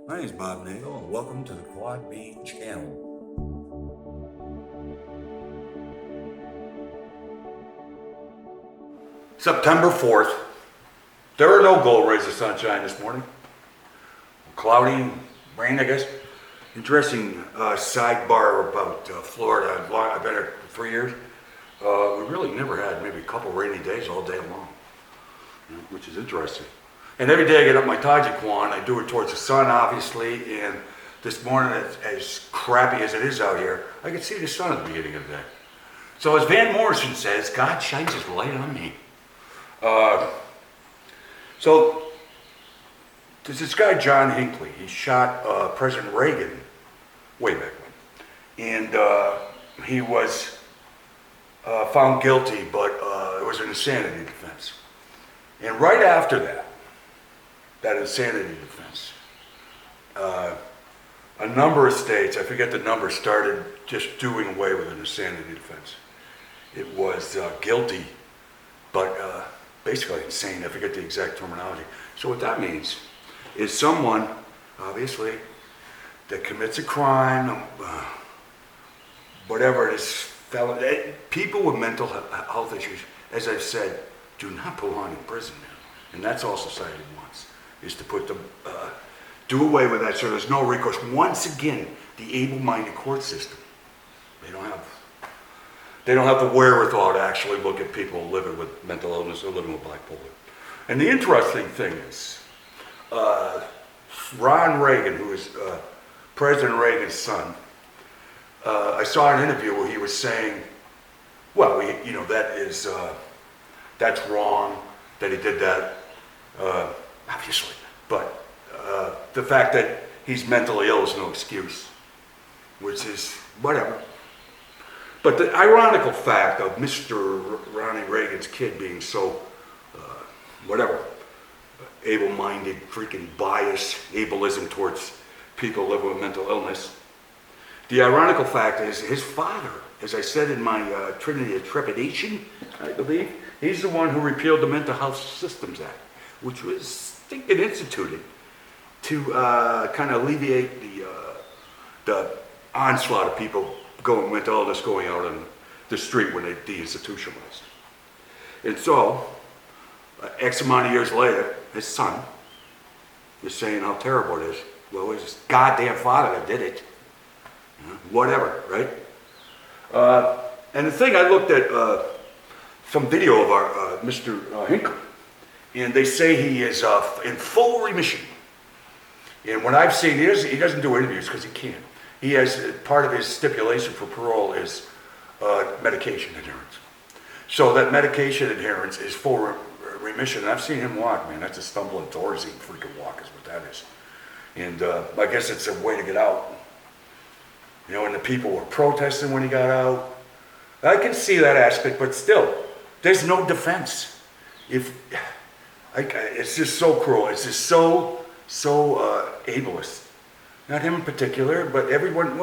My name is Bob Nagle, and welcome to the Quad B channel. September 4th. There are no gold rays of sunshine this morning. Cloudy, rain, I guess. Interesting sidebar about Florida. I've been here for 3 years. We really never had maybe a couple rainy days all day long, which is interesting. And every day I get up my Tajiquan, I do it towards the sun, obviously, and this morning, as crappy as it is out here, I can see the sun at the beginning of the day. So as Van Morrison says, God shines his light on me. So there's this guy, John Hinckley. He shot President Reagan way back when. And he was found guilty, but it was an insanity defense. And right after that insanity defense, a number of states, I forget the number, started just doing away with an insanity defense. It was guilty, but basically insane. I forget the exact terminology. So what that means is someone, obviously, that commits a crime, whatever it is, people with mental health issues, as I've said, do not belong in prison, man. And that's all society wants, is to put them, do away with that so there's no recourse. Once again, the able-minded court system, they don't have the wherewithal to actually look at people living with mental illness or living with bipolar. And the interesting thing is, Ron Reagan, who is President Reagan's son, I saw an interview where he was saying, well, that's wrong that he did that, obviously. But the fact that he's mentally ill is no excuse, which is whatever. But the ironical fact of Mr. Ronnie Reagan's kid being so, able-minded, freaking bias, ableism towards people living with mental illness. The ironical fact is his father, as I said in my Trinity Trepidation, I believe, he's the one who repealed the Mental Health Systems Act, which was, I think, instituted to kind of alleviate the onslaught of people going with all this going out on the street when they deinstitutionalized. And so, X amount of years later, his son is saying how terrible it is. Well, it was his goddamn father that did it. Whatever, right? And the thing, I looked at some video of our Mr. Hinckley, and they say he is in full remission. And what I've seen is he doesn't do interviews because he can't. He has, part of his stipulation for parole is medication adherence. So that medication adherence is full remission. And I've seen him walk, man. That's a stumble outdoorsy freaking walk is what that is. And I guess it's a way to get out. You know, and the people were protesting when he got out. I can see that aspect, but still, there's no defense. It's just so cruel. It's just so ableist. Not him in particular, but everyone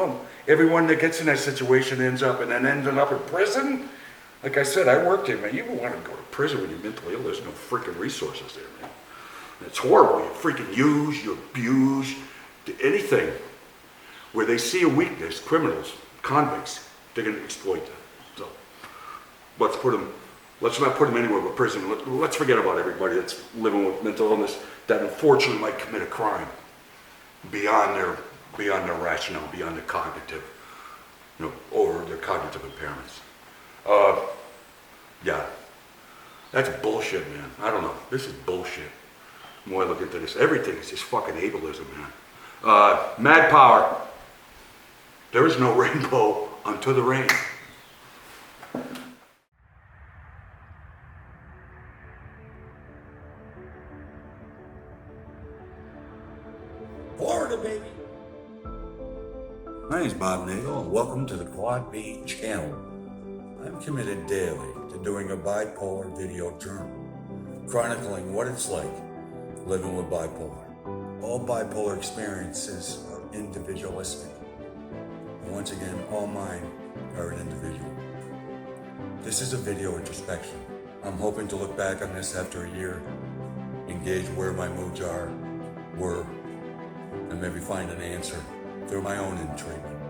that gets in that situation ends up in prison. Like I said, I worked here, man. You don't want to go to prison when you're mentally ill. There's no freaking resources there, man. It's horrible. You freaking use, you abuse, anything. Where they see a weakness, criminals, convicts, they're going to exploit that. So let's not put them anywhere but prison. Let's forget about everybody that's living with mental illness that unfortunately might commit a crime beyond their rationale, beyond their cognitive, over their cognitive impairments. Yeah, that's bullshit, man. I don't know. This is bullshit. The more I look into this, everything is just fucking ableism, man. Mad power. There is no rainbow until the rain. Florida, baby. My name is Bob Nagle, and welcome to the Quad B channel. I'm committed daily to doing a bipolar video journal, chronicling what it's like living with bipolar. All bipolar experiences are individualistic. And once again, all mine are an individual. This is a video introspection. I'm hoping to look back on this after a year, engage where my moods were, and maybe find an answer through my own intriguement.